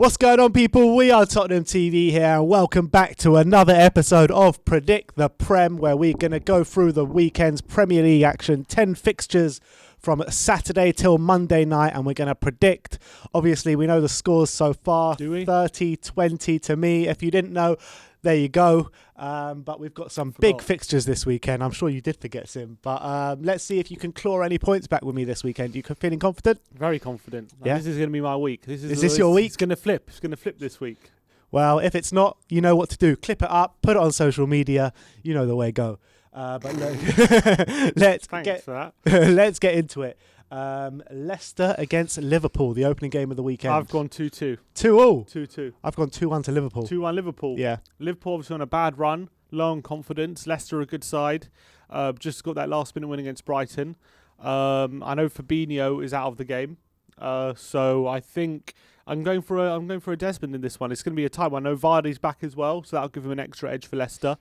What's going on, people? We are Tottenham TV here, and welcome back to another episode of Predict the Prem, where we're going to go through the weekend's Premier League action, 10 fixtures from Saturday till Monday night, and we're going to predict. Obviously, we know the scores so far. Do we? 30-20 to me. If you didn't know, there you go. But we've got some big fixtures this weekend. I'm sure you did forget, Sim. But let's see if you can claw any points back with me this weekend. You feeling confident? Very confident. Yeah? This is going to be my week. Is this your week? It's going to flip. It's going to flip this week. Well, if it's not, you know what to do. Clip it up, put it on social media. You know the way go. But look, let's get into it. Leicester against Liverpool, the opening game of the weekend. I've gone 2-2. 2-2? 2-2. I've gone 2-1 to Liverpool. 2-1 Liverpool. Yeah. Liverpool obviously on a bad run, low on confidence. Leicester a good side. Just got that last minute win against Brighton. I know Fabinho is out of the game. So I think I'm going for a Desmond in this one. It's going to be a tight one. I know Vardy's back as well, so that'll give him an extra edge for Leicester.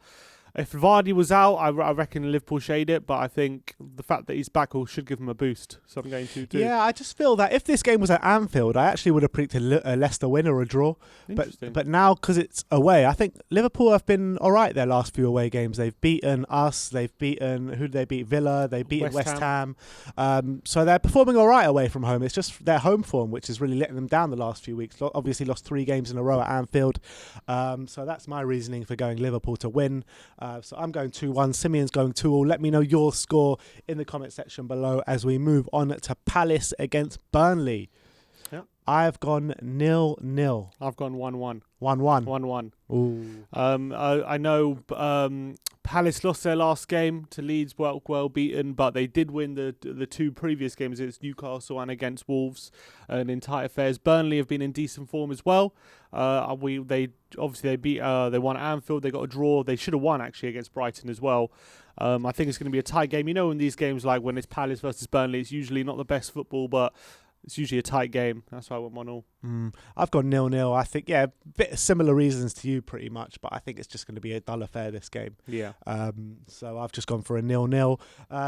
If Vardy was out, I reckon Liverpool shade it, but I think the fact that he's back should give him a boost. So I'm going 2-2. Yeah, I just feel that if this game was at Anfield, I actually would have predicted a Leicester win or a draw. But now, because it's away, I think Liverpool have been all right their last few away games. They've beaten us. They've beaten, who did they beat? Villa. They've beaten West Ham. So they're performing all right away from home. It's just their home form, which is really letting them down the last few weeks. Obviously lost 3 games in a row at Anfield. So that's my reasoning for going Liverpool to win. So I'm going 2-1. Simeon's going 2-2. Let me know your score in the comment section below as we move on to Palace against Burnley. Yep. I've gone 0-0. I've gone 1-1. 1-1. 1-1. Ooh. I know Palace lost their last game to Leeds, well beaten, but they did win the 2 previous games against Newcastle and against Wolves in tight affairs. Burnley have been in decent form as well. They won at Anfield. They got a draw. They should have won actually against Brighton as well. I think it's going to be a tight game. You know, in these games, like when it's Palace versus Burnley, it's usually not the best football, but it's usually a tight game. That's why I went 1-1. I've gone 0-0. I think, yeah, bit similar reasons to you pretty much, but I think it's just going to be a dull affair this game. Yeah. So I've just gone for a 0-0.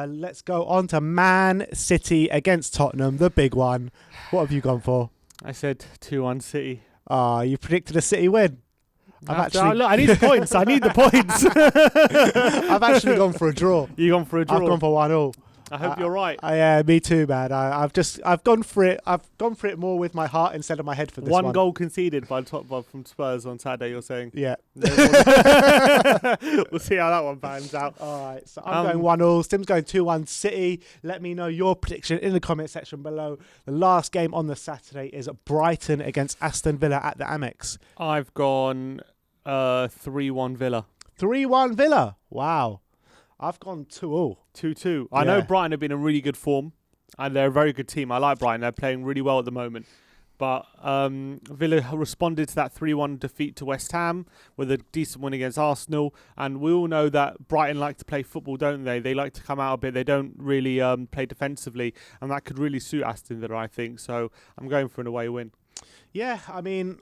Let's go on to Man City against Tottenham, the big one. What have you gone for? I said 2-1 City. You predicted a City win. Look, I need the points. I need the points. I've actually gone for a draw. You've gone for a draw? I've gone for 1-1. I hope you're right. Yeah, me too, man. I've gone for it. I've gone for it more with my heart instead of my head for this one. One goal conceded by from Spurs on Saturday. You're saying? Yeah. We'll see how that one pans out. All right. So I'm going 1-1. Tim's going 2-1 City. Let me know your prediction in the comment section below. The last game on the Saturday is Brighton against Aston Villa at the Amex. I've gone 3-1 Villa. 3-1 Villa. Wow. I've gone 2-2. 2-2. I know Brighton have been in really good form, and they're a very good team. I like Brighton. They're playing really well at the moment. But Villa responded to that 3-1 defeat to West Ham with a decent win against Arsenal. And we all know that Brighton like to play football, don't they? They like to come out a bit. They don't really play defensively. And that could really suit Aston Villa, I think. So I'm going for an away win. Yeah, I mean,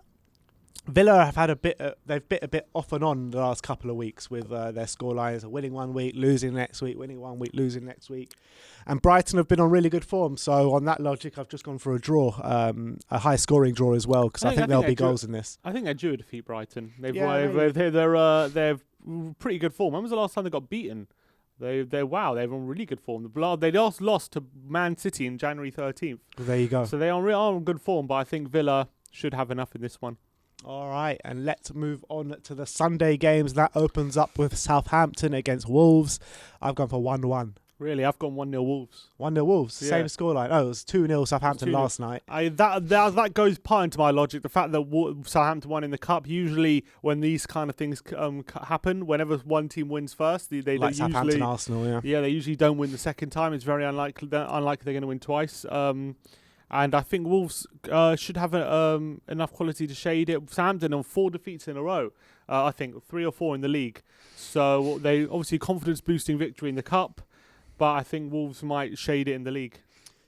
Villa have had they've bit a bit off and on the last couple of weeks with their scorelines, winning one week, losing next week, winning one week, losing next week. And Brighton have been on really good form. So on that logic, I've just gone for a draw, a high scoring draw as well, because I think there'll be goals in this. I think they're due to defeat Brighton. They're pretty good form. When was the last time they got beaten? They're on really good form. They just lost to Man City in January 13th. Well, there you go. So they are on good form, but I think Villa should have enough in this one. All right, and let's move on to the Sunday games. That opens up with Southampton against Wolves. I've gone for 1-1. Really? I've gone 1-0 Wolves. 1-0 Wolves, Yeah. Same scoreline. Oh, it was 2-0 Southampton last night. That goes part into my logic. The fact that Southampton won in the Cup, usually when these kind of things happen, whenever one team wins first, they like Southampton, usually, Arsenal, yeah. Yeah, they usually don't win the second time. It's very unlikely they're going to win twice. And I think Wolves should have enough quality to shade it. Southampton on 4 defeats in a row. I think 3 or 4 in the league. So they obviously confidence-boosting victory in the Cup. But I think Wolves might shade it in the league.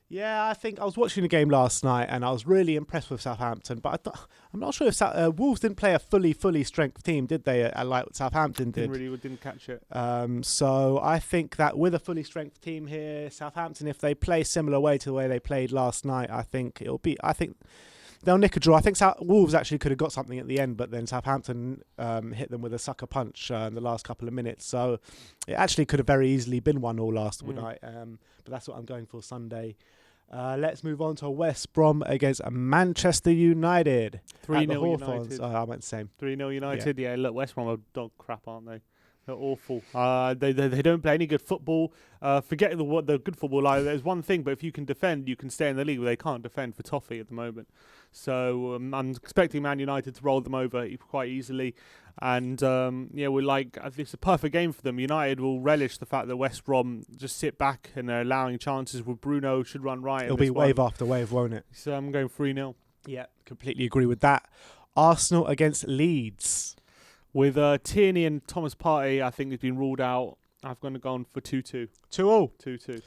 Yeah, I think I was watching the game last night and I was really impressed with Southampton. But I'm not sure if Wolves didn't play a fully strength team, did they? Like Southampton did. Didn't catch it. So I think that with a fully strength team here, Southampton, if they play similar way to the way they played last night, I think they'll nick a draw. I think Wolves actually could have got something at the end, but then Southampton hit them with a sucker punch in the last couple of minutes. So it actually could have very easily been 1-1 last night. But that's what I'm going for Sunday. Let's move on to West Brom against Manchester United. 3-0 United. I went the same. 3-0 United. Yeah, look, West Brom are dog crap, aren't they? They're awful. They don't play any good football. Forget the good football. Like, there's one thing, but if you can defend, you can stay in the league. But they can't defend for toffee at the moment. So I'm expecting Man United to roll them over quite easily. And we're like, this is a perfect game for them. United will relish the fact that West Brom just sit back and they're allowing chances. With Bruno should run right. It'll be wave after wave, won't it? So I'm going 3-0. Yeah, completely agree with that. Arsenal against Leeds. With Tierney and Thomas Partey, I think has been ruled out. I've gone for 2-2. 2-2. 2-2.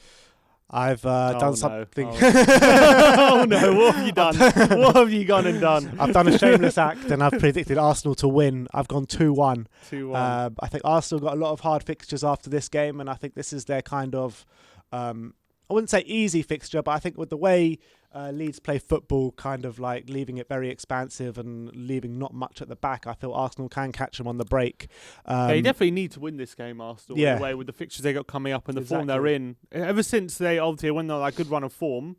I've done something. Oh no! What have you done? What have you gone and done? I've done a shameless act and I've predicted Arsenal to win. I've gone 2-1. 2-1. I think Arsenal got a lot of hard fixtures after this game, and I think this is their kind of, I wouldn't say easy fixture, but I think with the way Leeds play football, kind of like leaving it very expansive and leaving not much at the back, I feel Arsenal can catch them on the break. They definitely need to win this game, Arsenal, in a way, with the fixtures they got coming up and the form they're in. Ever since they obviously went on that good run of form,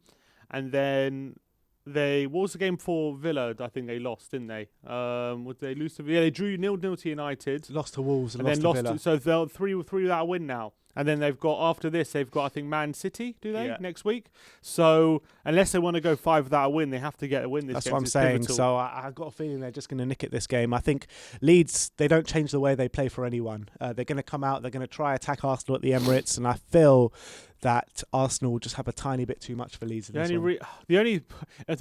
and then what was the game for Villa? I think they lost, didn't they? Would they lose to Villa? Yeah, they drew 0-0 to United. Lost to Wolves and then lost to Villa. So they'll three without a win now. And then after this, they've got, I think, Man City, do they, next week? So unless they want to go 5 without a win, they have to get a win this game. That's what I'm saying. Pivotal. So I've got a feeling they're just going to nick it this game. I think Leeds, they don't change the way they play for anyone. They're going to come out, they're going to try attack Arsenal at the Emirates, and I feel that Arsenal will just have a tiny bit too much for Leeds in this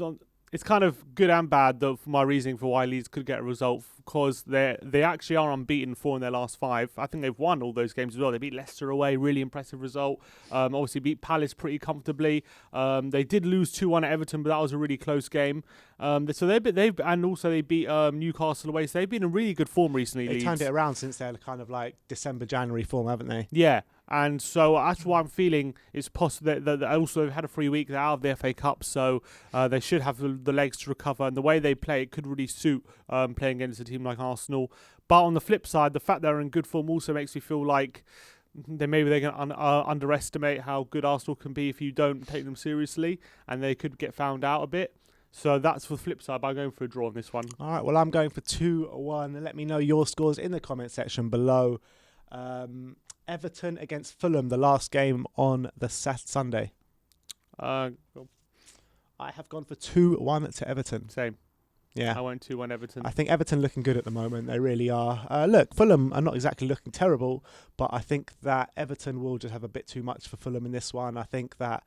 one. It's kind of good and bad, though, for my reasoning for why Leeds could get a result, because they actually are unbeaten 4 in their last 5. I think they've won all those games as well. They beat Leicester away, really impressive result. Obviously beat Palace pretty comfortably. They did lose 2-1 at Everton, but that was a really close game. So they beat Newcastle away. So they've been in really good form recently. They turned it around since their kind of like December, January form, haven't they? Yeah. And so that's why I'm feeling it's possible that also they've had a free week. They're out of the FA Cup, so they should have the legs to recover. And the way they play, it could really suit playing against a team like Arsenal. But on the flip side, the fact they're in good form also makes me feel like they're going to underestimate how good Arsenal can be if you don't take them seriously, and they could get found out a bit. So that's the flip side, but I'm going for a draw on this one. All right, well, I'm going for 2-1. Let me know your scores in the comment section below. Everton against Fulham, the last game on the Sunday. I have gone for 2-1 to Everton. Same. Yeah. I went 2-1 Everton. I think Everton looking good at the moment. They really are. Look, Fulham are not exactly looking terrible, but I think that Everton will just have a bit too much for Fulham in this one. I think that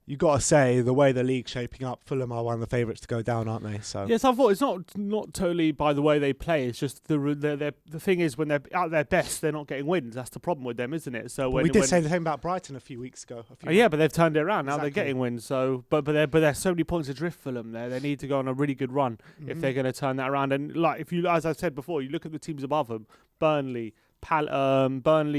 you got to say, the way the league's shaping up, Fulham are one of the favourites to go down, aren't they? So yes, I thought it's not totally by the way they play. It's just the thing is, when they're at their best, they're not getting wins. That's the problem with them, isn't it? So we did say the same about Brighton a few weeks ago. But they've turned it around. Now they're getting wins. So, but they're so many points adrift for them. They need to go on a really good run if they're going to turn that around. And like as I've said before, you look at the teams above them: Burnley,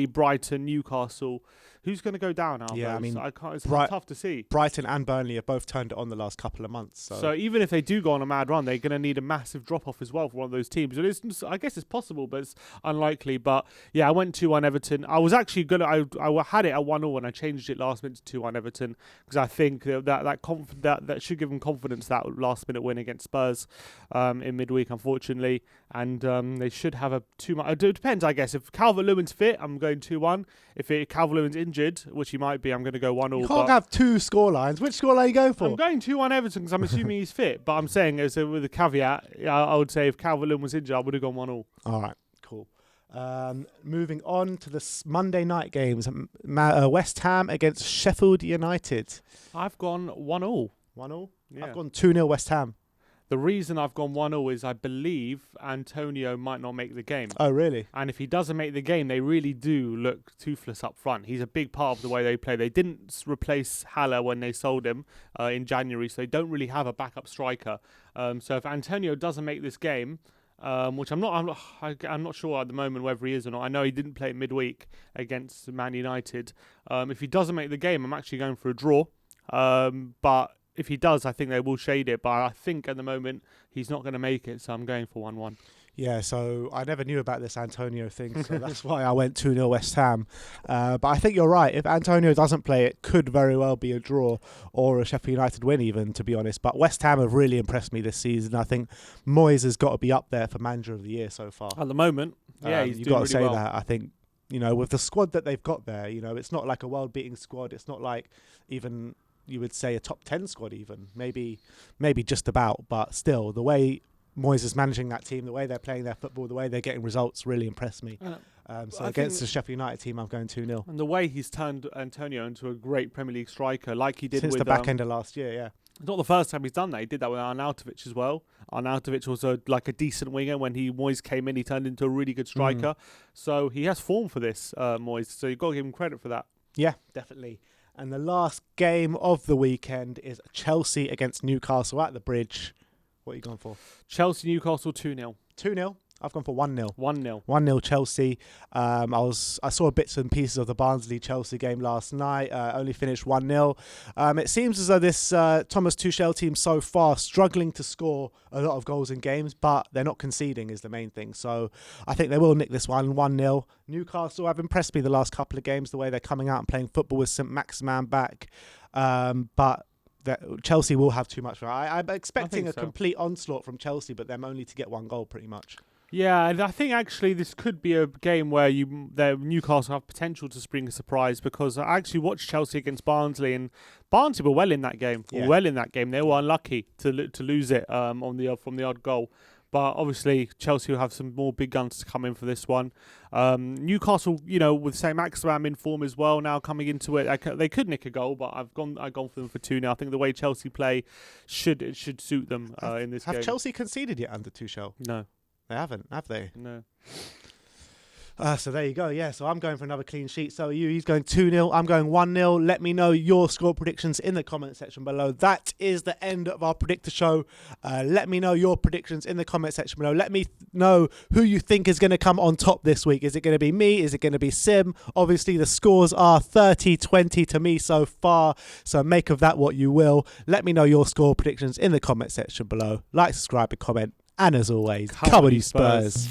Brighton, Newcastle. Who's going to go down out of those? It's tough to see. Brighton and Burnley have both turned it on the last couple of months. So even if they do go on a mad run, they're going to need a massive drop-off as well for one of those teams. I guess it's possible, but it's unlikely. But yeah, I went 2-1 Everton. I was actually I had it at 1-0 and I changed it last minute to 2-1 Everton, because I think that should give them confidence, that last-minute win against Spurs in midweek, unfortunately. And they should have a 2-1. It depends, I guess. If Calvert-Lewin's fit, I'm going 2-1. If Calvert-Lewin's injured, which he might be, I'm going to go 1-1. You can't have two scorelines. Which scoreline are you going for? I'm going 2-1 Everton because I'm assuming he's fit. But I'm saying, with a caveat, I would say if Calvert-Lewin was injured, I would have gone 1-1. All right, cool. Moving on to the Monday night games. West Ham against Sheffield United. I've gone 1-1. 1-1? Yeah. I've gone 2-0 West Ham. The reason I've gone 1-0 is I believe Antonio might not make the game. Oh, really? And if he doesn't make the game, they really do look toothless up front. He's a big part of the way they play. They didn't replace Haller when they sold him in January, so they don't really have a backup striker. So if Antonio doesn't make this game, which I'm not sure at the moment whether he is or not. I know he didn't play midweek against Man United. If he doesn't make the game, I'm actually going for a draw. But if he does, I think they will shade it. But I think at the moment he's not going to make it, so I'm going for 1-1. Yeah, so I never knew about this Antonio thing, so that's why I went 2-0 West Ham. But I think you're right. If Antonio doesn't play, it could very well be a draw or a Sheffield United win even, to be honest. But West Ham have really impressed me this season. I think Moyes has got to be up there for Manager of the Year so far. At the moment, yeah, he's you've doing got to really say well. that. I think, with the squad that they've got there, it's not like a world-beating squad. It's not like even, you would say, a top 10 squad even. Maybe just about, but still, the way Moyes is managing that team, the way they're playing their football, the way they're getting results really impressed me. So against the Sheffield United team, I'm going 2-0. And the way he's turned Antonio into a great Premier League striker, like he did since with the back end of last year, yeah. It's not the first time he's done that. He did that with Arnautovic as well. Arnautovic was a decent winger. When Moyes came in, he turned into a really good striker. So he has form for this, Moyes. So you've got to give him credit for that. Yeah, definitely. And the last game of the weekend is Chelsea against Newcastle at the Bridge. What are you going for? Chelsea, Newcastle, 2-0. 2-0? I've gone for 1-0. 1-0. 1-0 Chelsea. I saw bits and pieces of the Barnsley-Chelsea game last night. Only finished 1-0. It seems as though this Thomas Tuchel team so far struggling to score a lot of goals in games, but they're not conceding is the main thing. So I think they will nick this one 1-0. Newcastle have impressed me the last couple of games, the way they're coming out and playing football with St. Maximin back. But Chelsea will have too much. I'm expecting a complete onslaught from Chelsea, but them only to get one goal pretty much. Yeah, and I think actually this could be a game where Newcastle have potential to spring a surprise, because I actually watched Chelsea against Barnsley, and Barnsley were well in that game. Yeah. They were unlucky to lose it from the odd goal. But obviously, Chelsea will have some more big guns to come in for this one. Newcastle, with St. Maximin in form as well now coming into it, they could nick a goal, but I've gone for them for 2 now. I think the way Chelsea play should suit them in this game. Have Chelsea conceded yet under Tuchel? No. They haven't, have they? No. So there you go. Yeah, so I'm going for another clean sheet. So he's going 2-0. I'm going 1-0. Let me know your score predictions in the comment section below. That is the end of our predictor show. Let me know your predictions in the comment section below. Let me know who you think is going to come on top this week. Is it going to be me? Is it going to be Sim? Obviously, the scores are 30-20 to me so far. So make of that what you will. Let me know your score predictions in the comment section below. Like, subscribe, and comment. And as always, come on you Spurs.